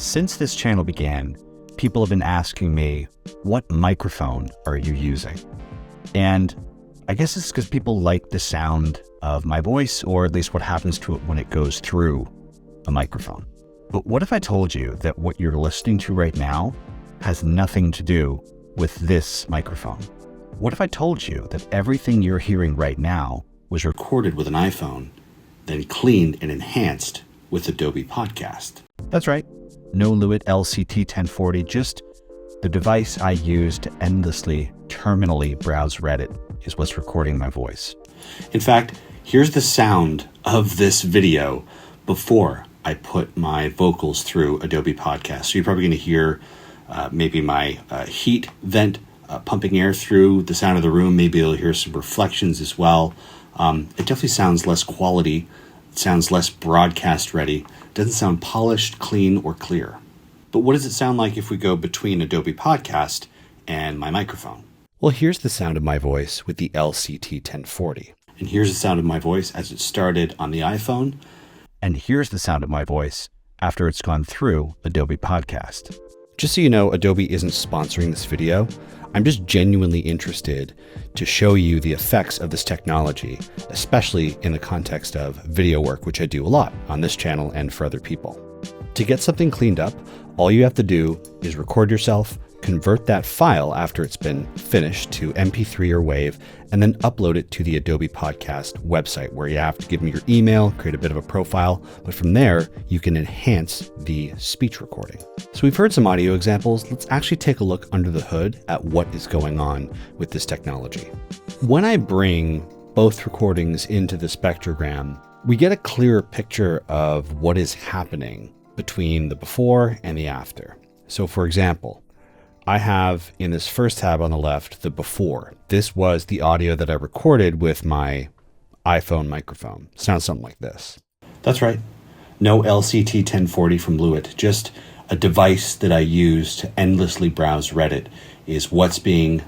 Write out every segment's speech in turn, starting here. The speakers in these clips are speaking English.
Since this channel began, people have been asking me, what microphone are you using? And I guess it's because people like the sound of my voice, or at least what happens to it when it goes through a microphone. But what if I told you that what you're listening to right now has nothing to do with this microphone? What if I told you that everything you're hearing right now was recorded with an iPhone, then cleaned and enhanced with Adobe Podcast? That's right. No Lewitt LCT 1040, just the device I use to endlessly, terminally browse Reddit is what's recording my voice. In fact, here's the sound of this video before I put my vocals through Adobe Podcast. So you're probably going to hear maybe my heat vent pumping air through the sound of the room. Maybe you'll hear some reflections as well. It definitely sounds less quality. It sounds less broadcast ready. It doesn't sound polished, clean, or clear. But what does it sound like if we go between Adobe Podcast and my microphone? Well, here's the sound of my voice with the LCT 1040. And here's the sound of my voice as it started on the iPhone. And here's the sound of my voice after it's gone through Adobe Podcast. Just so you know, Adobe isn't sponsoring this video. I'm just genuinely interested to show you the effects of this technology, especially in the context of video work, which I do a lot on this channel and for other people. To get something cleaned up, all you have to do is record yourself, convert that file after it's been finished to MP3 or WAV, and then upload it to the Adobe Podcast website, where you have to give them your email, create a bit of a profile, but from there, you can enhance the speech recording. So we've heard some audio examples. Let's actually take a look under the hood at what is going on with this technology. When I bring both recordings into the spectrogram, we get a clearer picture of what is happening between the before and the after. So for example, I have in this first tab on the left, the before. This was the audio that I recorded with my iPhone microphone. Sounds something like this. That's right. No LCT 1040 from Lewitt, just a device that I use to endlessly browse Reddit is what's being...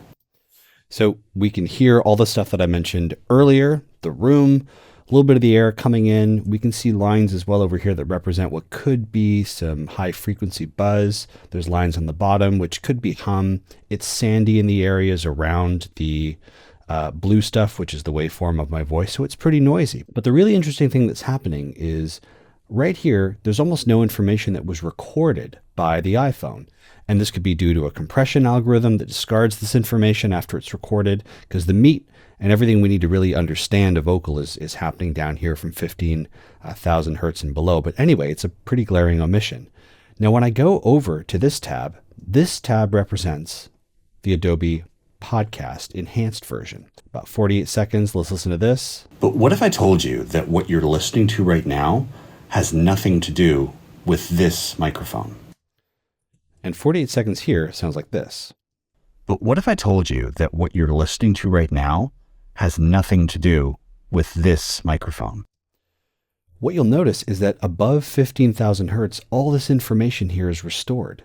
So we can hear all the stuff that I mentioned earlier, the room, a little bit of the air coming in. We can see lines as well over here that represent what could be some high frequency buzz. There's lines on the bottom, which could be hum. It's sandy in the areas around the blue stuff, which is the waveform of my voice. So it's pretty noisy. But the really interesting thing that's happening is right here, there's almost no information that was recorded by the iPhone. And this could be due to a compression algorithm that discards this information after it's recorded, because the meat and everything we need to really understand a vocal is happening down here from 15,000 hertz and below. But anyway, it's a pretty glaring omission. Now, when I go over to this tab represents the Adobe Podcast enhanced version. About 48 seconds. Let's listen to this. But what if I told you that what you're listening to right now has nothing to do with this microphone? And 48 seconds here sounds like this. But what if I told you that what you're listening to right now has nothing to do with this microphone? What you'll notice is that above 15,000 hertz, all this information here is restored.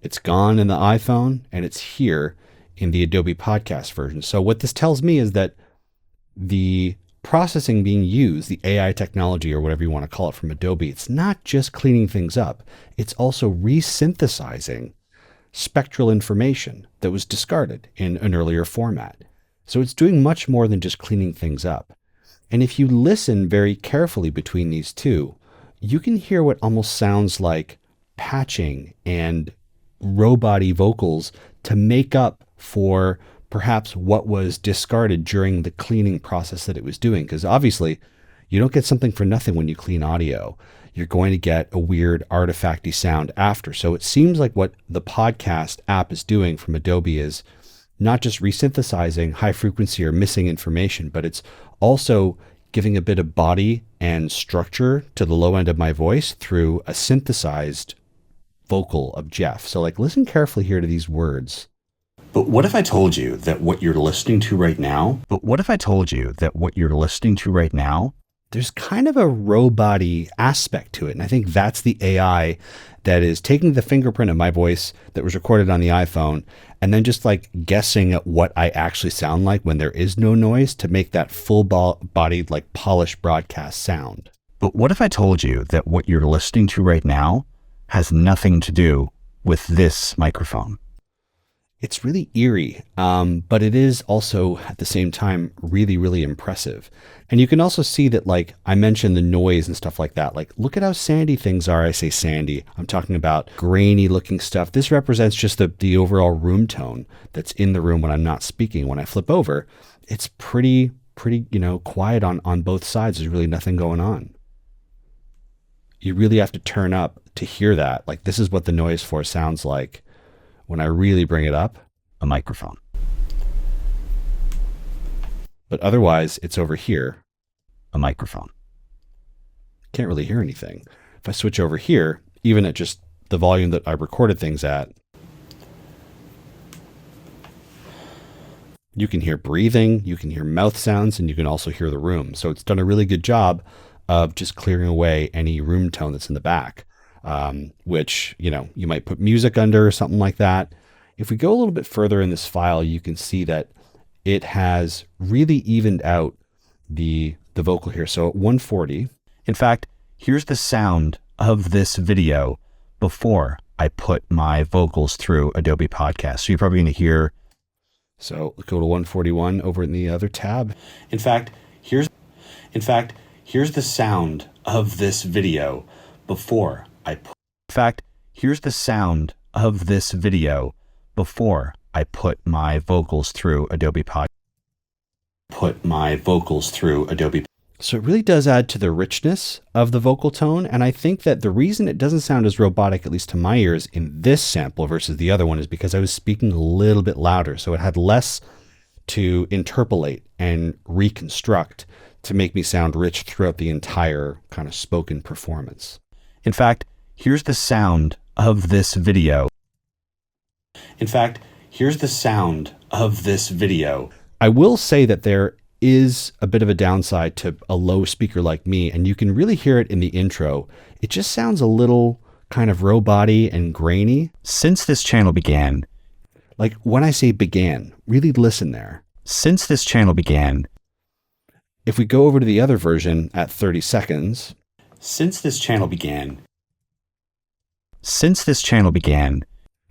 It's gone in the iPhone and it's here in the Adobe Podcast version. So what this tells me is that the processing being used, the AI technology or whatever you want to call it from Adobe, it's not just cleaning things up. It's also resynthesizing spectral information that was discarded in an earlier format. So it's doing much more than just cleaning things up. And if you listen very carefully between these two, you can hear what almost sounds like patching and robot-y vocals to make up for perhaps what was discarded during the cleaning process that it was doing. Because obviously, you don't get something for nothing when you clean audio. You're going to get a weird artifacty sound after. So it seems like what the podcast app is doing from Adobe is not just resynthesizing high frequency or missing information, but it's also giving a bit of body and structure to the low end of my voice through a synthesized vocal of Jeff. So like, listen carefully here to these words. But what if I told you that what you're listening to right now... But what if I told you that what you're listening to right now... There's kind of a robot-y aspect to it. And I think that's the AI that is taking the fingerprint of my voice that was recorded on the iPhone and then just like guessing at what I actually sound like when there is no noise to make that full-bodied, like polished broadcast sound. But what if I told you that what you're listening to right now has nothing to do with this microphone. It's really eerie, but it is also at the same time really, really impressive. And you can also see that, like I mentioned, the noise and stuff like that. Like, look at how sandy things are. I say sandy. I'm talking about grainy looking stuff. This represents just the overall room tone that's in the room when I'm not speaking. When I flip over, it's pretty, quiet on both sides. There's really nothing going on. You really have to turn up to hear that. Like, this is what the noise floor sounds like when I really bring it up. A microphone. But otherwise, it's over here. A microphone. Can't really hear anything. If I switch over here, even at just the volume that I recorded things at, you can hear breathing, you can hear mouth sounds, and you can also hear the room. So it's done a really good job of just clearing away any room tone that's in the back, which, you might put music under or something like that. If we go a little bit further in this file, you can see that it has really evened out the vocal here. So at 140, in fact, here's the sound of this video before I put my vocals through Adobe Podcast. So you're probably going to hear. So go to 141 over in the other tab. In fact, here's the sound of this video before I put. In fact, here's the sound of this video before I put my vocals through Adobe Podcast. So it really does add to the richness of the vocal tone. And I think that the reason it doesn't sound as robotic, at least to my ears, in this sample versus the other one is because I was speaking a little bit louder. So it had less to interpolate and reconstruct to make me sound rich throughout the entire kind of spoken performance. In fact, here's the sound of this video. I will say that there is a bit of a downside to a low speaker like me, and you can really hear it in the intro. It just sounds a little kind of robot-y and grainy. Since this channel began. Like when I say began, really listen there. Since this channel began. If we go over to the other version at 30 seconds. Since this channel began.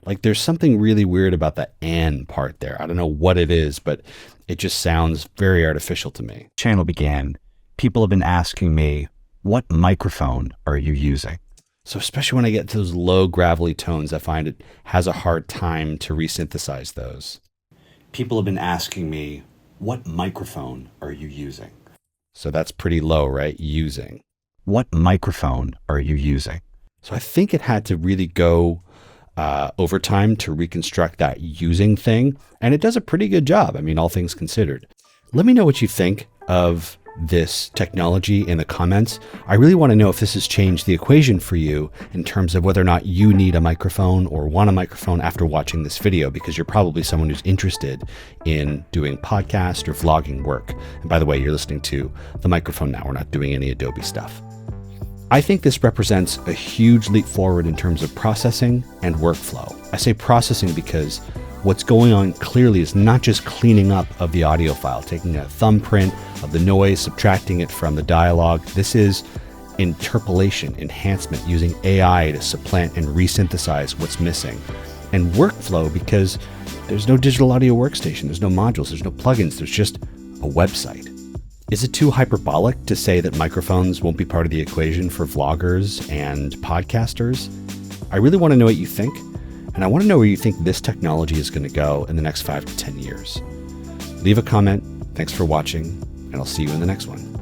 Like there's something really weird about the "and" part there. I don't know what it is, but it just sounds very artificial to me. Channel began. People have been asking me, what microphone are you using? So especially when I get to those low gravelly tones, I find it has a hard time to resynthesize those. People have been asking me, what microphone are you using? So that's pretty low, right? Using. What microphone are you using? So I think it had to really go over time to reconstruct that using thing. And it does a pretty good job. I mean, all things considered. Let me know what you think of this technology in the comments. I really want to know if this has changed the equation for you in terms of whether or not you need a microphone or want a microphone after watching this video, because you're probably someone who's interested in doing podcast or vlogging work. And by the way, you're listening to the microphone now. We're not doing any Adobe stuff. I think this represents a huge leap forward in terms of processing and workflow. I say processing because what's going on clearly is not just cleaning up of the audio file, taking a thumbprint of the noise, subtracting it from the dialogue. This is interpolation, enhancement, using AI to supplant and resynthesize what's missing. And workflow because there's no digital audio workstation, there's no modules, there's no plugins, there's just a website. Is it too hyperbolic to say that microphones won't be part of the equation for vloggers and podcasters? I really want to know what you think, and I want to know where you think this technology is going to go in the next 5 to 10 years. Leave a comment. Thanks for watching, and I'll see you in the next one.